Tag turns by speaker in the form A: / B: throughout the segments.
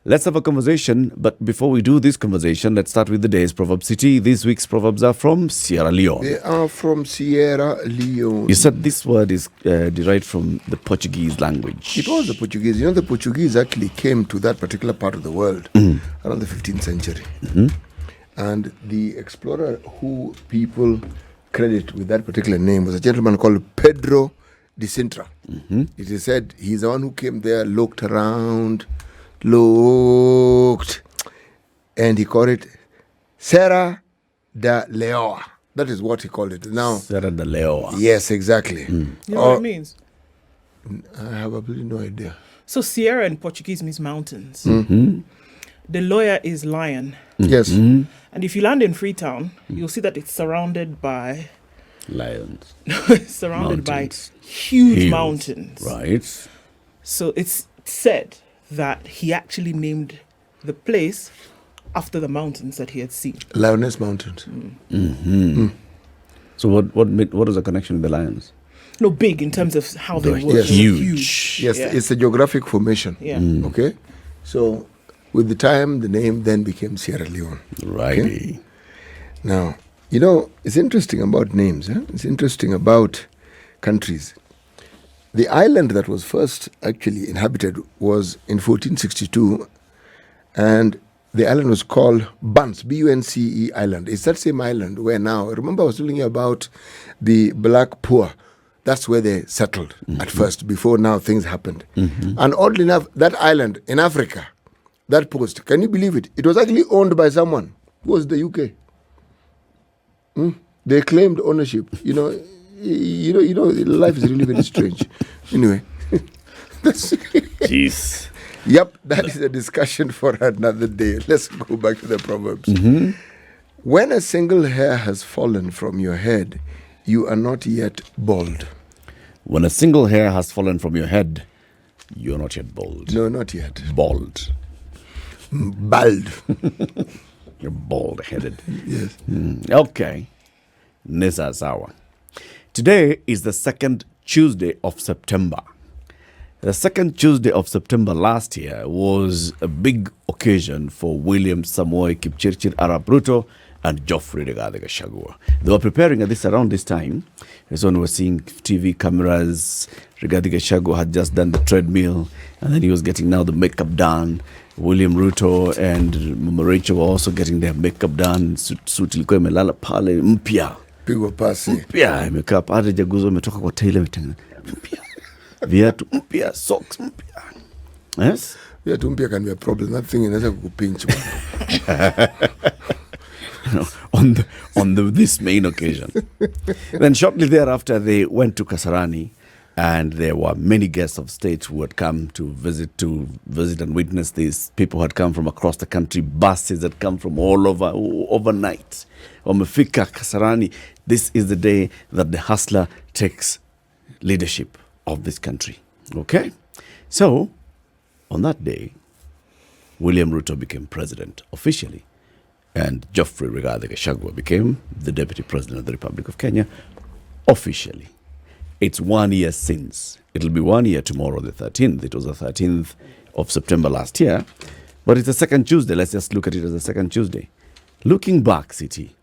A: Let's have a conversation. But before we do this conversation, let's start with the day's Proverb City. This week's Proverbs are from Sierra Leone.
B: They are from Sierra Leone.
A: You said this word is derived from the Portuguese language.
B: It was the Portuguese. You know, the Portuguese actually came to that particular part of the world around the 15th century. And the explorer who people credit with that particular name was a gentleman called Pedro de Sintra. It is said he's the one who came there, looked around, and he called it Serra da Leoa. That is what he called it. Now,
A: Serra da Leoa.
B: yes, exactly.
C: You know what it means?
B: I have absolutely no idea.
C: So Sierra in Portuguese means mountains. The Loya is lion.
B: Yes.
C: And if you land in Freetown, you'll see that it's surrounded by
A: Lions.
C: surrounded
A: Mountains.
C: by huge
A: Hills.
C: mountains.
A: Right.
C: So it's said that he actually named the place after the mountains that he had seen.
B: Lioness Mountains.
A: So what is the connection with the lions?
C: No, big in terms of how they
A: They're
C: were.
B: Yes.
A: huge.
B: Yes,
C: Yeah.
B: it's a geographic formation.
C: Yeah.
B: Okay? So, with the time, the name then became Sierra Leone.
A: Righty.
B: Now, you know, it's interesting about names. It's interesting about countries. The island that was first actually inhabited was in 1462, and the island was called Bunce, B-U-N-C-E Island. It's that same island where now, remember I was telling you about the black poor. That's where they settled at first, before now things happened. And oddly enough, that island in Africa, that post, can you believe it? It was actually owned by someone who was the UK. They claimed ownership. You know, life is really very strange. Anyway, that's
A: Jeez.
B: yep, that is a discussion for another day. Let's go back to the Proverbs. When a single hair has fallen from your head, you are not yet bald.
A: When a single hair has fallen from your head, you're not yet bald.
B: No, not yet.
A: Bald.
B: Bald.
A: You're bald-headed.
B: Yes.
A: Okay. Nisa Sawa. Today is the second Tuesday of September. The second Tuesday of September last year was a big occasion for William Samoei Kipchirchir Arap Ruto and Geoffrey Rigathi Gachagua. They were preparing around this time. That's when we were seeing TV cameras. Rigathi Gachagua had just done the treadmill, and then he was getting now the makeup done. William Ruto and Mama Rachel were also getting their makeup done. Suit ilikuwa imelala pale mpya.
B: Pigwa pasi.
A: Mpya imekaa pale, Jaguzo imetoka kwa tailor imetengeneza mpya. Viatu mpya, socks mpya. Yes?
B: Yeah, tumpia can be a problem. That thing inaweza kukupinch.
A: on this main occasion. Then shortly thereafter, they went to Kasarani, and there were many guests of state who had come to visit and witness this. People had come from across the country. Buses had come from all over overnight. Wamefika Kasarani. This is the day that the hustler takes leadership of this country. Okay? So, on that day, William Ruto became president officially, and Geoffrey Rigathi Gachagua became the deputy president of the Republic of Kenya officially. It's 1 year since. It'll be 1 year tomorrow, the 13th. It was the 13th of September last year, but it's the second Tuesday. Let's just look at it as the second Tuesday. Looking back, City,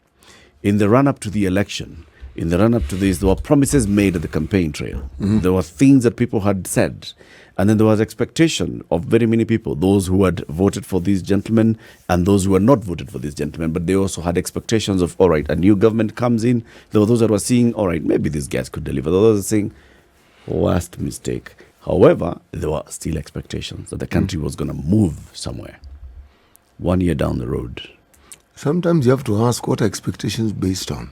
A: in the run-up to the election, in the run-up to this, there were promises made at the campaign trail. There were things that people had said. And then there was expectation of very many people, those who had voted for these gentlemen and those who had not voted for these gentlemen. But they also had expectations of, all right, a new government comes in. There were those that were seeing, all right, maybe these guys could deliver. There were those saying, worst mistake. However, there were still expectations that the country was going to move somewhere. 1 year down the road.
B: Sometimes you have to ask, what are expectations based on?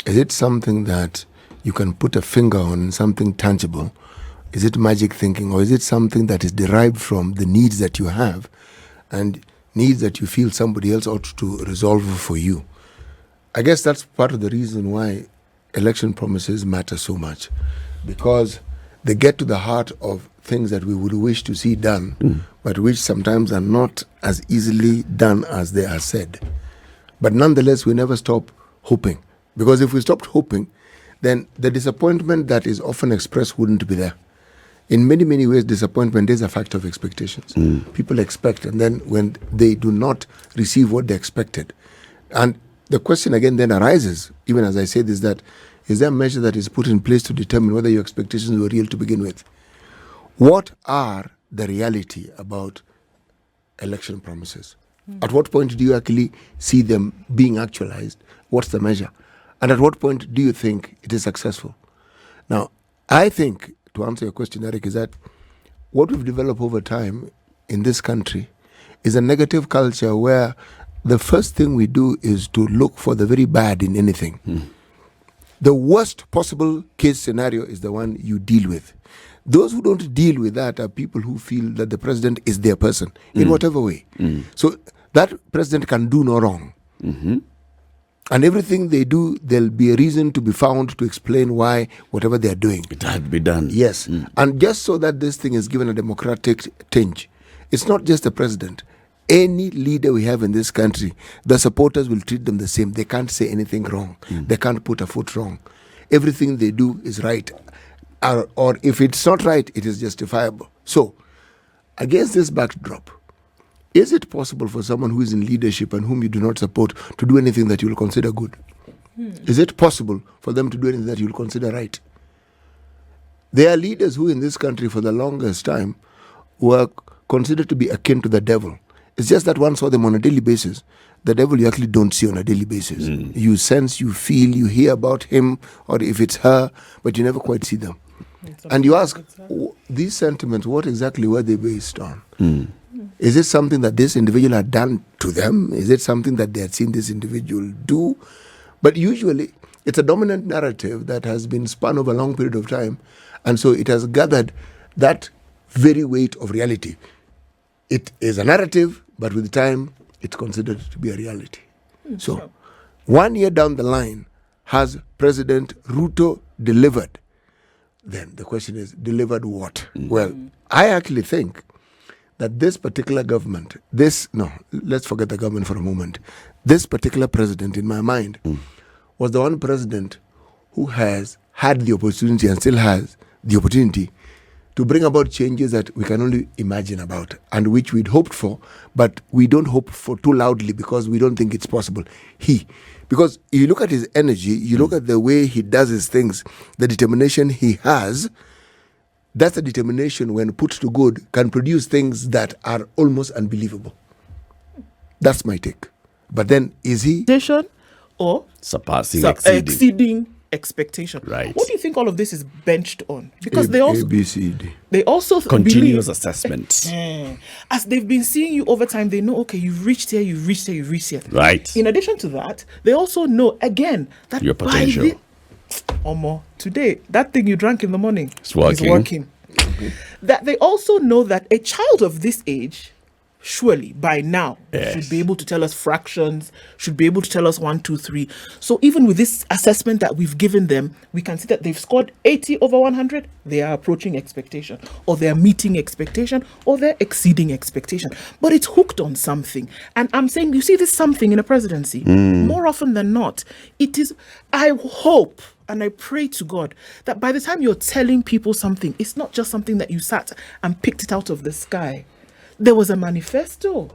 B: Is it something that you can put a finger on, something tangible? Is it magic thinking, or is it something that is derived from the needs that you have and needs that you feel somebody else ought to resolve for you? I guess that's part of the reason why election promises matter so much, because they get to the heart of things that we would wish to see done, but which sometimes are not as easily done as they are said. But nonetheless, we never stop hoping, because if we stopped hoping, then the disappointment that is often expressed wouldn't be there. In many, many ways, disappointment is a factor of expectations. People expect, and then when they do not receive what they expected. And the question again then arises, even as I say this, that is there a measure that is put in place to determine whether your expectations were real to begin with? What are the reality about election promises? At what point do you actually see them being actualized? What's the measure? And at what point do you think it is successful? Now, I think, to answer your question, Eric, is that what we've developed over time in this country is a negative culture where the first thing we do is to look for the very bad in anything. The worst possible case scenario is the one you deal with. Those who don't deal with that are people who feel that the president is their person in whatever way. So that president can do no wrong. And everything they do, there'll be a reason to be found to explain why whatever they're doing.
A: It had to be done.
B: Yes. And just so that this thing is given a democratic tinge, it's not just the president. Any leader we have in this country, the supporters will treat them the same. They can't say anything wrong. They can't put a foot wrong. Everything they do is right. Or if it's not right, it is justifiable. So, against this backdrop, is it possible for someone who is in leadership and whom you do not support to do anything that you will consider good? Is it possible for them to do anything that you will consider right? There are leaders who in this country for the longest time were considered to be akin to the devil. It's just that one saw them on a daily basis. The devil you actually don't see on a daily basis. You sense, you feel, you hear about him, or if it's her, but you never quite see them. And you ask, these sentiments, what exactly were they based on? Is it something that this individual had done to them? Is it something that they had seen this individual do? But usually, it's a dominant narrative that has been spun over a long period of time. And so it has gathered that very weight of reality. It is a narrative, but with time, it's considered to be a reality. So, 1 year down the line, has President Ruto delivered? Then the question is, delivered what? Well, I actually think that this particular government, let's forget the government for a moment. This particular president, in my mind, was the one president who has had the opportunity and still has the opportunity to bring about changes that we can only imagine about and which we'd hoped for, but we don't hope for too loudly because we don't think it's possible. Because if you look at his energy, you look at the way he does his things, the determination he has, that's a determination when put to good can produce things that are almost unbelievable. That's my take. But then is he
C: or
A: surpassing,
C: exceeding expectation?
A: Right.
C: What do you think all of this is benched on? Because they also
B: ABCD.
C: They also
A: continuous
C: believe,
A: assessment.
C: as they've been seeing you over time, they know, okay, you've reached here, you've reached here, you've reached here.
A: Right.
C: In addition to that, they also know again that
A: Your potential.
C: Or more today, that thing you drank in the morning
A: It's working.
C: is working. That they also know that a child of this age, surely by now, should be able to tell us fractions, should be able to tell us 1, 2, 3. So even with this assessment that we've given them, we can see that they've scored 80 over 100. They are approaching expectation, or they're meeting expectation, or they're exceeding expectation. But it's hooked on something. And I'm saying, you see this something in a presidency, more often than not, it is, I hope, and I pray to God that by the time you're telling people something, it's not just something that you sat and picked it out of the sky. There was a manifesto.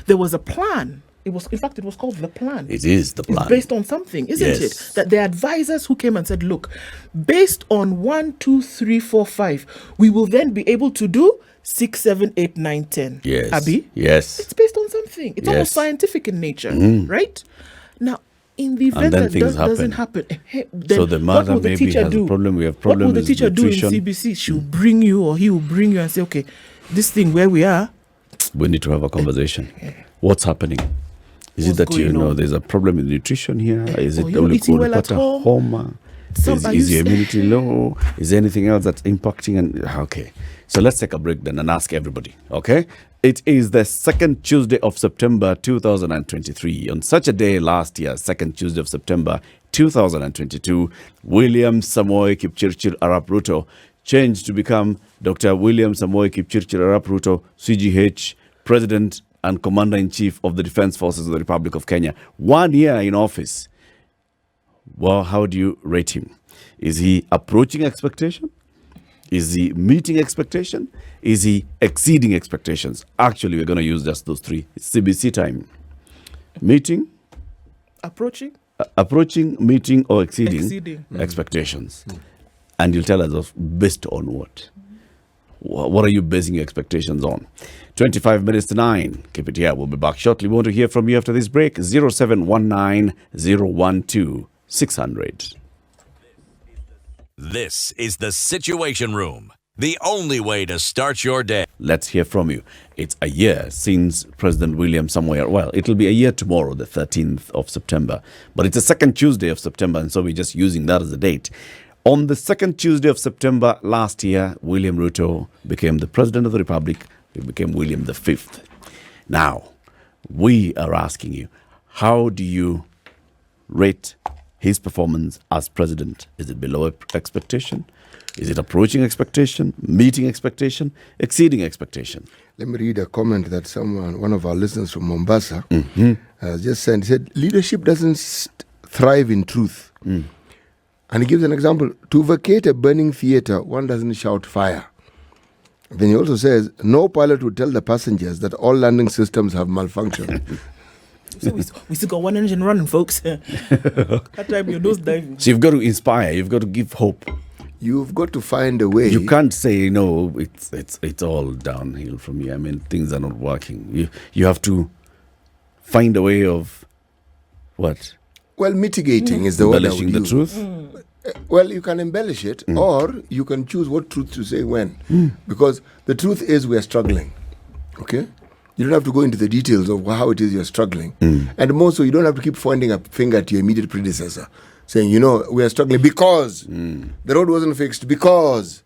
C: There was a plan. It was called the plan.
A: It is the plan.
C: It's based on something, isn't
A: Yes.
C: it? That the advisors who came and said, look, based on 1, 2, 3, 4, 5, we will then be able to do 6, 7, 8, 9, 10.
A: Yes.
C: Abi?
A: Yes.
C: It's based on something. It's almost
A: Yes.
C: scientific in nature, right? Now, in the event
A: then
C: that
A: things
C: doesn't
A: happen.
C: happen, then
A: So the
C: what
A: mother
C: will the
A: maybe
C: teacher
A: has
C: do?
A: a problem. We have
C: What will
A: problem
C: the
A: with
C: teacher do in
A: nutrition.
C: CBC? She'll bring you, or he will bring you and say, okay, this thing where we are,
A: We need to have a conversation. What's happening? Is
C: What's
A: it that
C: going on?
A: there's a problem with nutrition here? Is it
C: Or you're
A: only
C: eating
A: called
C: well at home?
A: homa?
C: Are
A: Is
C: you
A: your immunity low? Is there anything else that's impacting? Okay. So let's take a break then and ask everybody. Okay. It is the second Tuesday of September 2023. On such a day last year, second Tuesday of September 2022, William Samoei Kipchirchir Arap Ruto changed to become Dr. William Samoei Kipchirchir Arap Ruto, CGH, President and Commander-in-Chief of the Defense Forces of the Republic of Kenya. 1 year in office. Well, how do you rate him? Is he approaching expectation? Is he meeting expectation? Is he exceeding expectations? Actually, we're going to use just those three. It's CBC time. Meeting,
C: Approaching,
A: meeting, or exceeding,
C: exceeding.
A: expectations. And you'll tell us based on what? What are you basing your expectations on? 25 minutes to 9. Keep it here. We'll be back shortly. We want to hear from you after this break. 0719 012 600.
D: This is the Situation Room, the only way to start your day.
A: Let's hear from you. It's a year since President William Samoei, well, it'll be a year tomorrow, the 13th of September, but it's the second Tuesday of September, and so we're just using that as a date. On the second Tuesday of September last year, William Ruto became the President of the Republic. He became William V. Now, we are asking you, how do you rate his performance as president? Is it below expectation? Is it approaching expectation, meeting expectation, exceeding expectation?
B: Let me read a comment that one of our listeners from Mombasa, just sent. He said, leadership doesn't thrive in truth. And he gives an example. To vacate a burning theater, one doesn't shout fire. Then he also says, no pilot would tell the passengers that all landing systems have malfunctioned.
C: So we still got one engine running, folks. That time you're nose diving.
A: So you've got to inspire, you've got to give hope.
B: You've got to find a way.
A: You can't say, no, it's all downhill from here. I mean, things are not working. You have to find a way of what?
B: Well, mitigating is the word I would
A: Embellishing the
B: use.
A: truth?
B: Well, you can embellish it, or you can choose what truth to say when. Because the truth is we are struggling. Okay? You don't have to go into the details of how it is you're struggling. And more so, you don't have to keep pointing a finger at your immediate predecessor, saying, we are struggling because the road wasn't fixed, because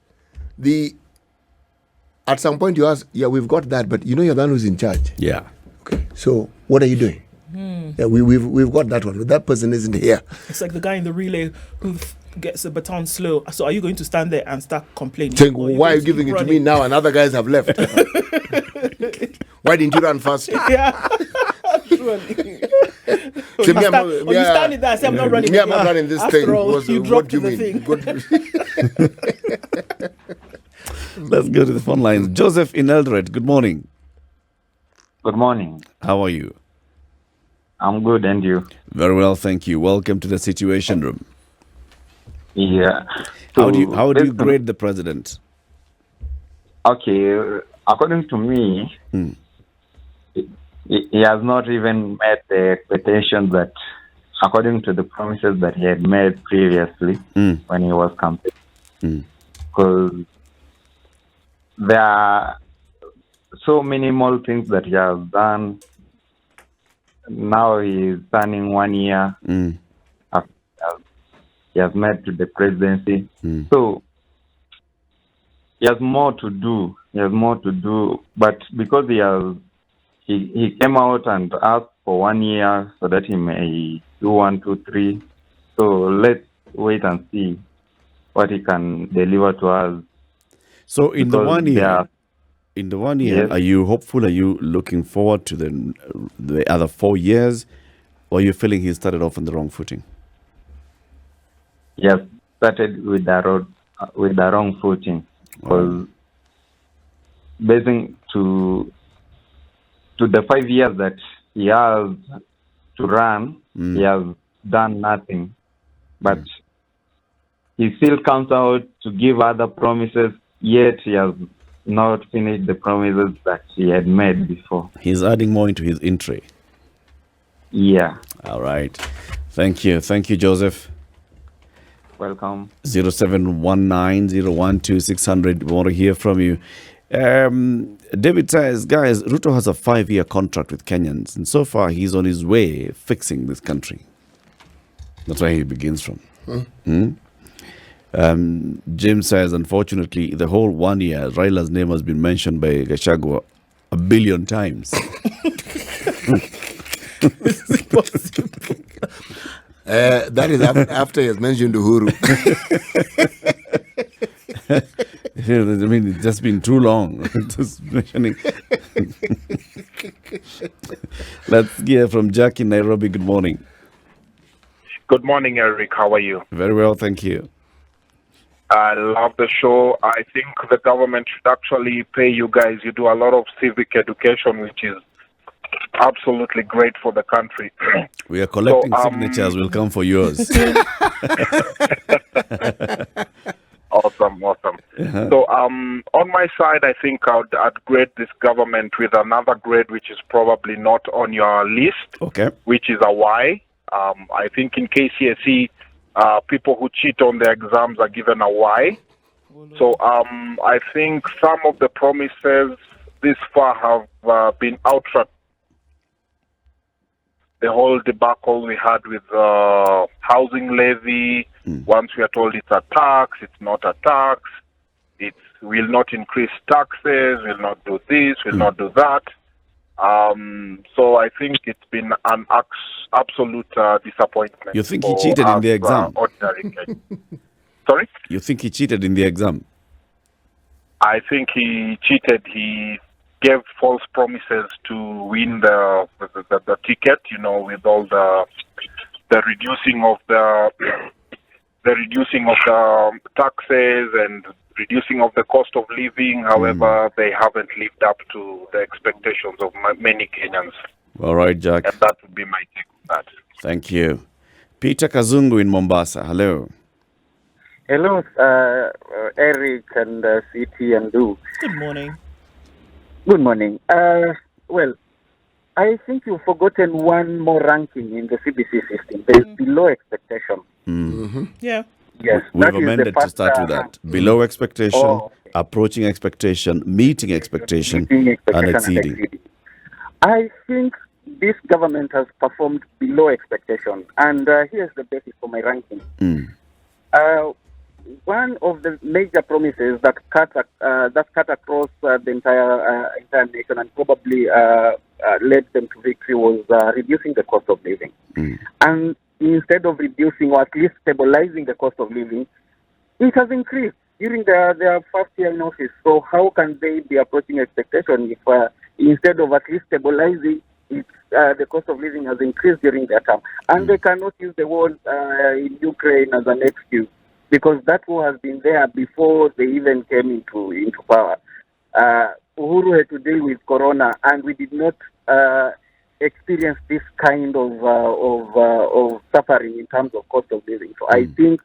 B: at some point you ask, yeah, we've got that, but you're the one who's in charge.
A: Yeah.
B: Okay. So what are you doing? Yeah, we've got that one, but that person isn't here.
C: It's like the guy in the relay who gets the baton slow. So are you going to stand there and start complaining?
B: Saying,
C: Or
B: why are you
C: going to
B: giving
C: keep
B: it to me
C: running?
B: now and other guys have left? Why didn't you run fast?
C: Yeah. Actually.
B: Say, me, I'm
C: Or you stand in there and say, I'm not running.
B: Me, I'm not running this
C: After
B: thing.
C: all, you
B: what
C: dropped
B: do you
C: the
B: mean?
C: thing.
A: Let's go to the phone lines. Joseph in Eldoret, good morning.
E: Good morning.
A: How are you?
E: I'm good, and you?
A: Very well, thank you. Welcome to the Situation Room.
E: Yeah.
A: How do you
E: listen,
A: grade the president?
E: Okay, according to me, he has not even met the expectations that, according to the promises that he had made previously when he was campaigning. Because there are so many small things that he has done. Now he is turning 1 year. He has met to the presidency. So he has more to do. But because he came out and asked for 1 year so that he may do 1, 2, 3. So let's wait and see what he can deliver to us.
A: So in the
E: Because
A: 1 year,
E: there are-
A: yes. Are you hopeful? Are you looking forward to the other 4 years? Or are you feeling he started off on the wrong footing?
E: He has started with the wrong footing. Because basing to the 5 years that he has to run, he has done nothing. But he still comes out to give other promises, yet he has not finished the promises that he had made before.
A: He's adding more into his entry.
E: Yeah.
A: All right. Thank you. Thank you, Joseph.
E: Welcome.
A: 0719-012-600. We want to hear from you. David says, guys, Ruto has a 5-year contract with Kenyans, and so far he's on his way fixing this country. That's where he begins from. James says, unfortunately, the whole 1 year, Raila's name has been mentioned by Gachagua 1 billion times.
B: That is after he has mentioned Uhuru.
A: I mean, it's just been too long. Just mentioning. Let's hear from Jack in Nairobi. Good morning.
F: Good morning, Eric. How are you?
A: Very well, thank you.
F: I love the show. I think the government should actually pay you guys. You do a lot of civic education, which is absolutely great for the country.
A: We are collecting
F: So,
A: signatures. We'll come for yours.
F: Awesome. So on my side, I think I'd grade this government with another grade, which is probably not on your list,
A: Okay.
F: which is a Y. I think in KCSE, people who cheat on their exams are given a Y. So I think some of the promises this far have been outranked. The whole debacle we had with housing levy. Once we are told it's a tax, it's not a tax. It will not increase taxes, will not do this, will not do that. So I think it's been an absolute disappointment.
A: You think he
F: for
A: cheated in
F: us,
A: the exam?
F: Ordinary Kenyans. Sorry?
A: You think he cheated in the exam?
F: I think he cheated. He gave false promises to win the ticket. You know, with all the reducing of the taxes and reducing of the cost of living. However, they haven't lived up to the expectations of many Kenyans,
A: All right, Jack.
F: and that would be my take on that.
A: Thank you. Peter Kazungu in Mombasa. Hello.
G: Hello, Eric and CT and Du.
C: Good morning.
G: Good morning. Well, I think you've forgotten one more ranking in the CBC system. There's below expectation.
C: Yeah.
G: Yes,
A: We've
G: that is the
A: amended to
G: first,
A: start with that. Below expectation,
G: Oh, okay.
A: approaching expectation, meeting expectation,
G: Meeting expectation
A: and exceeding.
G: I think this government has performed below expectation, and here's the basis for my ranking. One of the major promises that cut across the entire nation and probably led them to victory was reducing the cost of living. And instead of reducing or at least stabilizing the cost of living, it has increased during their first year in office. So how can they be approaching expectation if instead of at least stabilizing, the cost of living has increased during their term? And they cannot use the war in Ukraine as an excuse, because that war has been there before they even came into power. Uhuru had to deal with Corona, and we did not experience this kind of suffering in terms of cost of living. So I think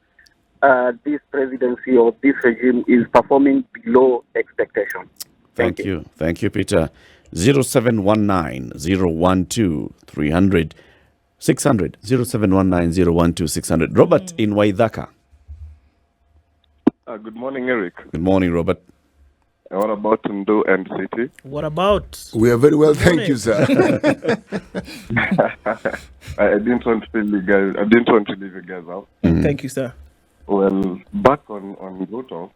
G: this presidency or this regime is performing below expectation.
A: Thank you. Thank you, Peter. 0719 012 300 600. 0719 012 600. Robert in Waithaka.
H: Good morning, Eric.
A: Good morning, Robert.
H: What about Ndu and City?
C: What about?
B: We are very well, thank you, sir.
H: I didn't want to leave you guys. I didn't want to leave you guys out.
C: Thank you, sir.
H: Well, back on Ruto.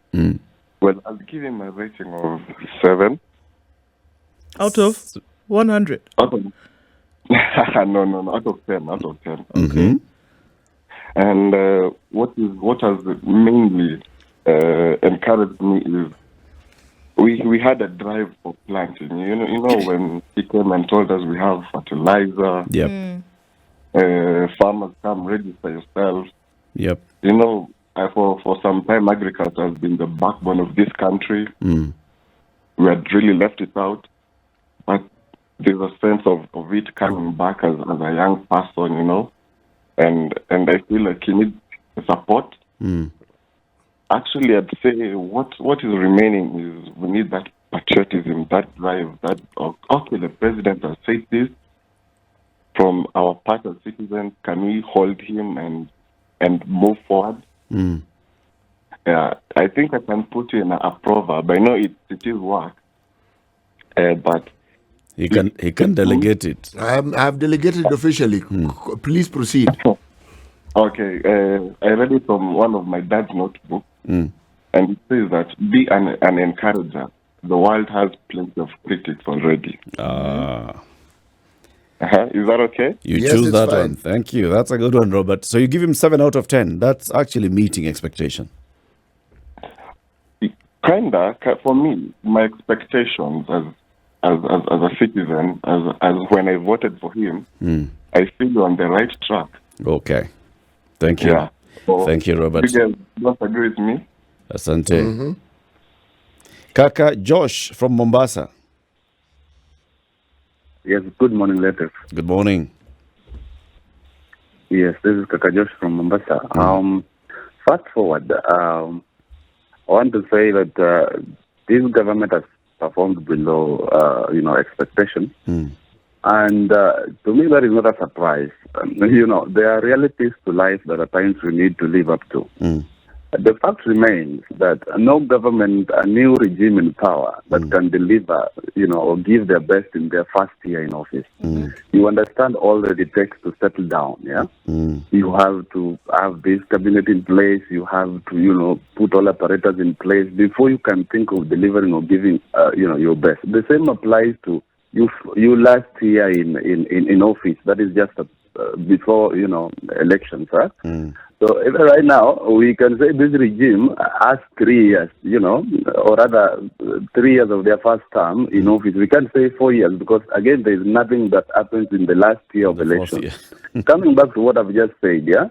H: Well, I'll give him a rating of 7
C: Out of 100.
H: out of. No, out of 10. Out of 10.
A: Okay.
H: And what has mainly encouraged me is we had a drive for planting. You know when he came and told us we have fertilizer.
A: Yep.
H: Farmers come register yourself.
A: Yep.
H: You know, for some time agriculture has been the backbone of this country. We had really left it out, but there's a sense of it coming back as a young person, you know, and I feel like he needs support. Actually, I'd say what is remaining is we need that patriotism, that drive, that, okay, the president has said this. From our part as citizens, can we hold him and move forward? I think I can put in a proverb. I know it is work, but
A: He can delegate it.
B: I have delegated officially. Please proceed.
H: okay. I read it from one of my dad's notebooks, and it says that be an encourager. The world has plenty of critics already. Is that okay?
A: You
B: Yes,
A: choose
B: it's
A: that
B: fine.
A: one. Thank you. That's a good one, Robert. So you give him 7 out of 10. That's actually meeting expectation.
H: Kinda, for me, my expectations as a citizen, as when I voted for him, I feel you're on the right track.
A: Okay. Thank you.
H: Yeah. So,
A: Thank you, Robert.
H: You guys don't agree with me?
A: Asante. Kaka Josh from Mombasa.
I: Yes, good morning, Latif.
A: Good morning.
I: Yes, this is Kaka Josh from Mombasa. Fast forward, I want to say that this government has performed below, expectation. And to me, that is not a surprise. There are realities to life that at times we need to live up to. The fact remains that no government, a new regime in power that can deliver, or give their best in their first year in office. You understand all that it takes to settle down, yeah? You have to have this cabinet in place. You have to, put all apparatus in place before you can think of delivering or giving, your best. The same applies to you last year in office. That is just before, elections, huh? So even right now, we can say this regime has 3 years, or rather 3 years of their first term in office. We can't say 4 years because, again, there is nothing that happens in the last year of election. Coming back to what I've just said, yeah,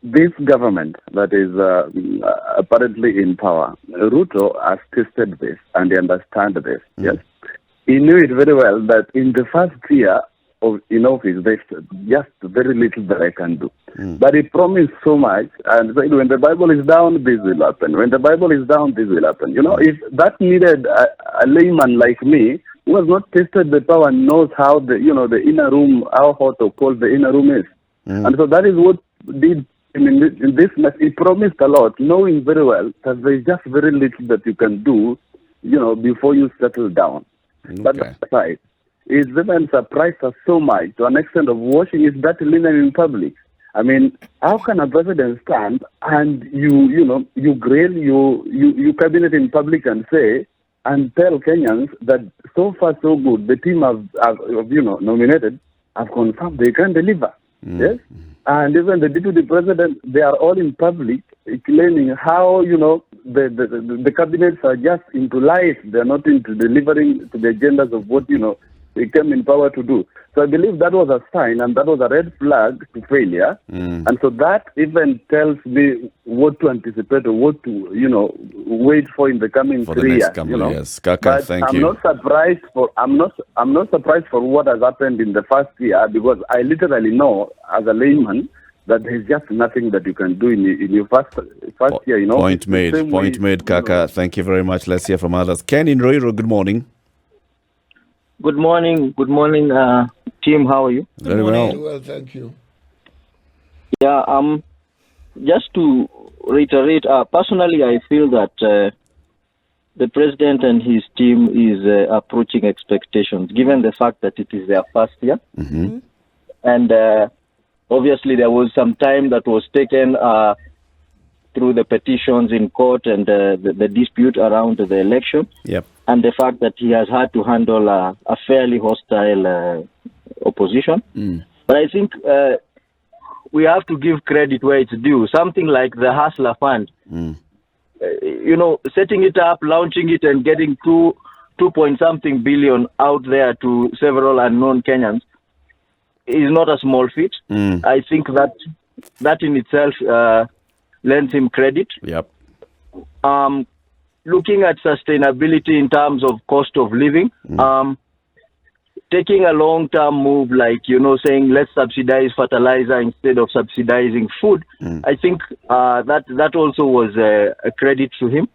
I: this government that is apparently in power, Ruto has tested this and they understand this, yes. He knew it very well that in the first year in office, there's just very little that I can do. But he promised so much and said, when the Bible is down, this will happen. When the Bible is down, this will happen. If that needed a layman like me, who has not tasted the power and knows how the inner room, how hot or cold the inner room is. And so that is what did in this mess. He promised a lot, knowing very well that there's just very little that you can do, before you settle down. But aside, it's even surprised us so much to an extent of washing his dirty linen in public. I mean, how can a president stand and you grill you cabinet in public and say and tell Kenyans that so far so good, the team have nominated have confirmed they can deliver. Yes, and even the deputy president, they are all in public claiming how the cabinets are just into life. They're not into delivering to the agendas of what they came in power to do. So I believe that was a sign and that was a red flag to failure. And so that even tells me what to anticipate or what to, wait for in the coming 3 years.
A: Kaka,
I: but
A: thank
I: I'm
A: you.
I: not surprised I'm not surprised for what has happened in the first year because I literally know as a layman that there's just nothing that you can do in your first year,
A: Point made, Kaka. Thank you very much. Let's hear from others. Ken in Roiro, good morning.
J: Good morning, team. How are you?
A: Very well.
B: Very well, thank you.
J: Yeah, just to reiterate, personally, I feel that the president and his team is approaching expectations, given the fact that it is their first year. And obviously, there was some time that was taken through the petitions in court and the dispute around the election.
A: Yep.
J: And the fact that he has had to handle a fairly hostile opposition. But I think we have to give credit where it's due. Something like the Hustler Fund, setting it up, launching it, and getting 2.something billion out there to several unknown Kenyans is not a small feat. I think that in itself lends him credit.
A: Yep.
J: Looking at sustainability in terms of cost of living, taking a long-term move like, saying let's subsidize fertilizer instead of subsidizing food, I think that also was a credit to him.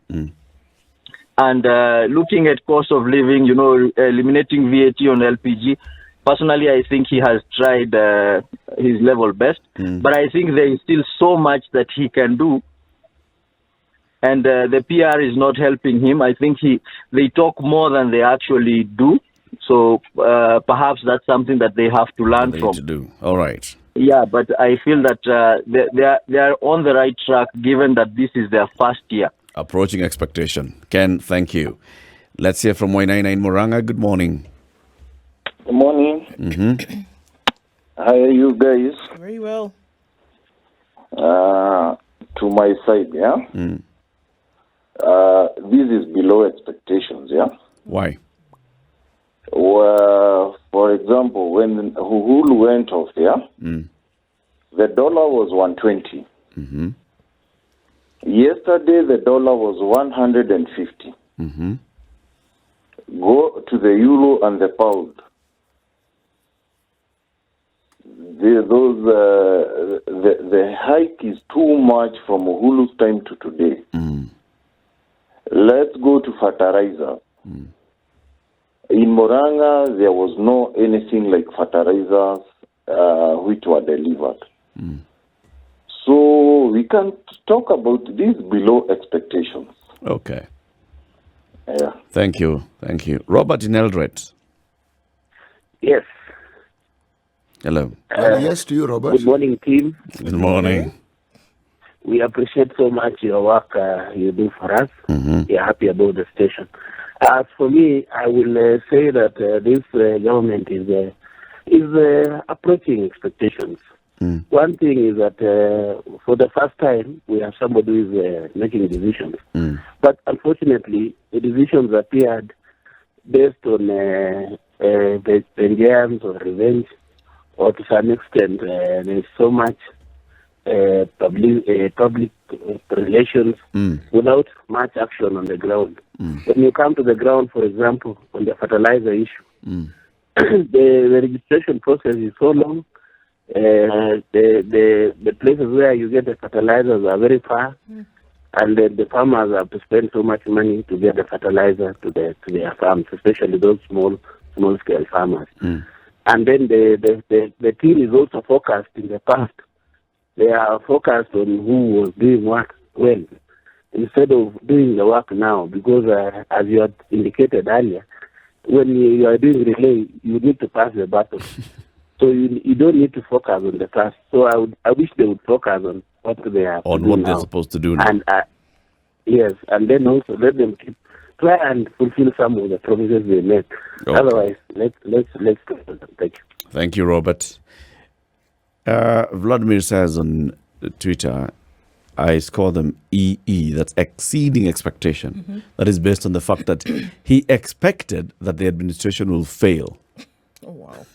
J: And looking at cost of living, eliminating VAT on LPG, personally, I think he has tried his level best. But I think there is still so much that he can do. And the PR is not helping him. I think they talk more than they actually do. So perhaps that's something that they have to learn from.
A: To do. All right.
J: Yeah, but I feel that they are on the right track, given that this is their first year.
A: Approaching expectation. Ken, thank you. Let's hear from Wainaina in Murang'a. Good morning.
K: Good morning. How are you guys?
C: Very well.
K: To my side, yeah? This is below expectations, yeah?
A: Why?
K: Well, for example, when Uhuru went off, yeah? The dollar was 120. Yesterday, the dollar was 150. Go to the euro and the pound. The hike is too much from Uhulu's time to today. Let's go to fertilizer. In Moranga, there was no anything like fertilizers which were delivered. So we can talk about this below expectations.
A: Okay.
K: Yeah.
A: Thank you. Robert in Eldred.
L: Yes.
A: Hello.
B: Yes to you, Robert.
L: Good morning, team.
A: Good morning.
L: We appreciate so much your work you do for us. We are happy about the station. As for me, I will say that this government is approaching expectations. One thing is that for the first time, we have somebody who is making decisions. But unfortunately, the decisions appeared based on vengeance or revenge, or to some extent, there's so much public relations without much action on the ground. When you come to the ground, for example, on the fertilizer issue, the registration process is so long. The places where you get the fertilizers are very far, and the farmers have to spend so much money to get the fertilizer to their farms, especially those small scale farmers. And then the team is also focused in the past. They are focused on who was doing what well, instead of doing the work now, because as you had indicated earlier, when you are doing relay, you need to pass the baton. So you don't need to focus on the past. So I wish they would focus on what they are
A: on
L: doing
A: what
L: now.
A: they're supposed to do now.
L: And yes, and then also let them try and fulfill some of the promises they made.
A: Okay.
L: Otherwise, let's thank you.
A: Thank you, Robert. Vladimir says on Twitter, I score them EE, that's exceeding expectation. That is based on the fact that he expected that the administration will fail.
C: Oh, wow.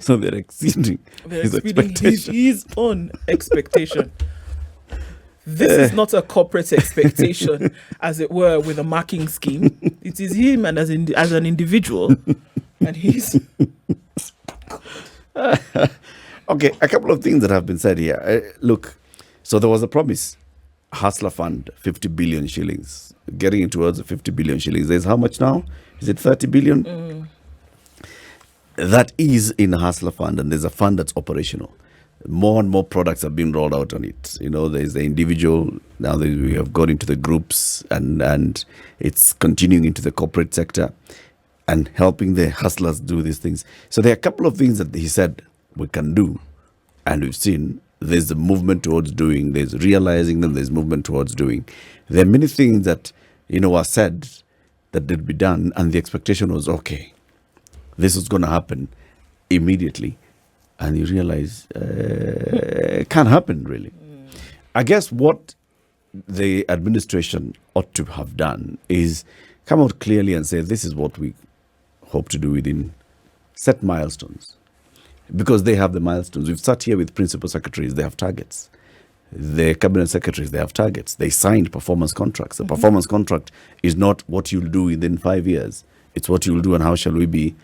A: So they're exceeding his expectation.
C: His own expectation. This is not a corporate expectation, as it were, with a marking scheme. It is him and as an individual. And he's...
A: Okay, a couple of things that have been said here. Look, so there was a promise, Hustler Fund, 50 billion shillings. Getting it towards 50 billion shillings. There's how much now? Is it 30 billion? That is in a Hustler Fund, and there's a fund that's operational. More and more products have been rolled out on it. You know, there's the individual, now we have gone into the groups, and it's continuing into the corporate sector and helping the hustlers do these things. So there are a couple of things that he said we can do, and we've seen there's a movement towards doing, there's realizing them, there's movement towards doing. There are many things that, are said that did be done, and the expectation was, okay, this is going to happen immediately. And you realize it can't happen, really. I guess what the administration ought to have done is come out clearly and say, this is what we hope to do within set milestones. Because they have the milestones. We've sat here with principal secretaries, they have targets. The cabinet secretaries, they have targets. They signed performance contracts. The performance contract is not what you'll do within 5 years. It's what you'll do and how shall we be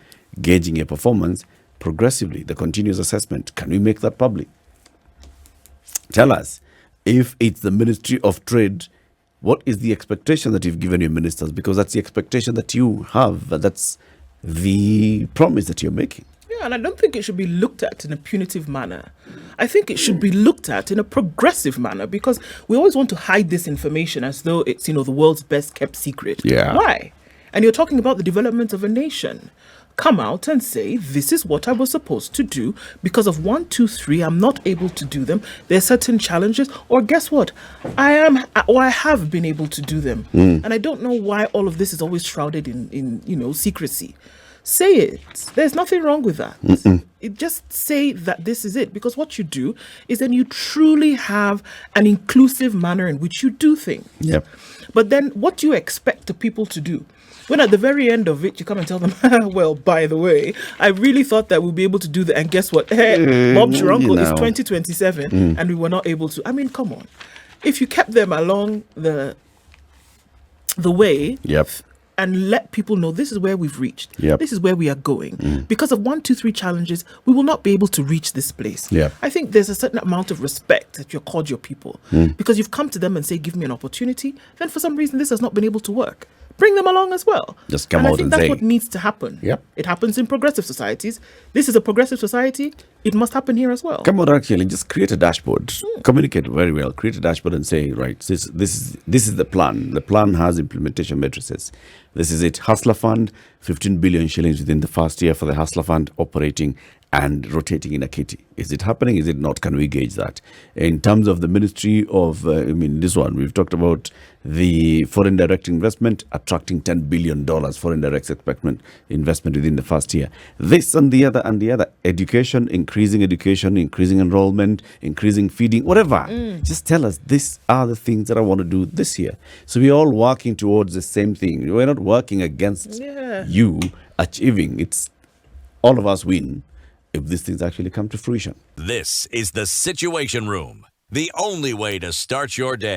A: gauging your performance progressively, the continuous assessment. Can we make that public? Tell us, if it's the Ministry of Trade, what is the expectation that you've given your ministers? Because that's the expectation that you have. That's the promise that you're making.
C: Yeah, and I don't think it should be looked at in a punitive manner. I think it should be looked at in a progressive manner, because we always want to hide this information as though it's, the world's best kept secret.
A: Yeah.
C: Why? And you're talking about the development of a nation. Come out and say, this is what I was supposed to do. Because of 1, 2, 3, I'm not able to do them. There are certain challenges. Or guess what? I have been able to do them. And I don't know why all of this is always shrouded in secrecy. say it. There's nothing wrong with that. Just say that this is it, because what you do is then you truly have an inclusive manner in which you do things.
A: Yep.
C: But then what do you expect the people to do? When at the very end of it, you come and tell them, well, by the way, I really thought that we'll be able to do that. And guess what? Hey, Bob's your uncle is 2027 and we were not able to. I mean, come on. If you kept them along the way, and let people know this is where we've reached. This is where we are going. Because of 1, 2, 3 challenges, we will not be able to reach this place. I think there's a certain amount of respect that you're called your people. Because you've come to them and say, give me an opportunity. Then for some reason, this has not been able to work. Bring them along as well.
A: Just come
C: and
A: out
C: I think
A: and
C: that's
A: say.
C: what needs to happen.
A: Yep.
C: It happens in progressive societies. This is a progressive society. It must happen here as well.
A: Come out actually, just create a dashboard. Communicate very well. Create a dashboard and say, right, this is the plan. The plan has implementation matrices. This is it. Hustler Fund, 15 billion shillings within the first year for the Hustler Fund operating and rotating in a kitty. Is it happening? Is it not? Can we gauge that? In terms of the Ministry of, this one, we've talked about the foreign direct investment, attracting $10 billion foreign direct investment within the first year. This and the other. Education, increasing enrollment, increasing feeding, whatever. Just tell us, these are the things that I want to do this year. So we're all working towards the same thing. We're not working against you achieving. It's all of us win if these things actually come to fruition.
D: This is the Situation Room, the only way to start your day.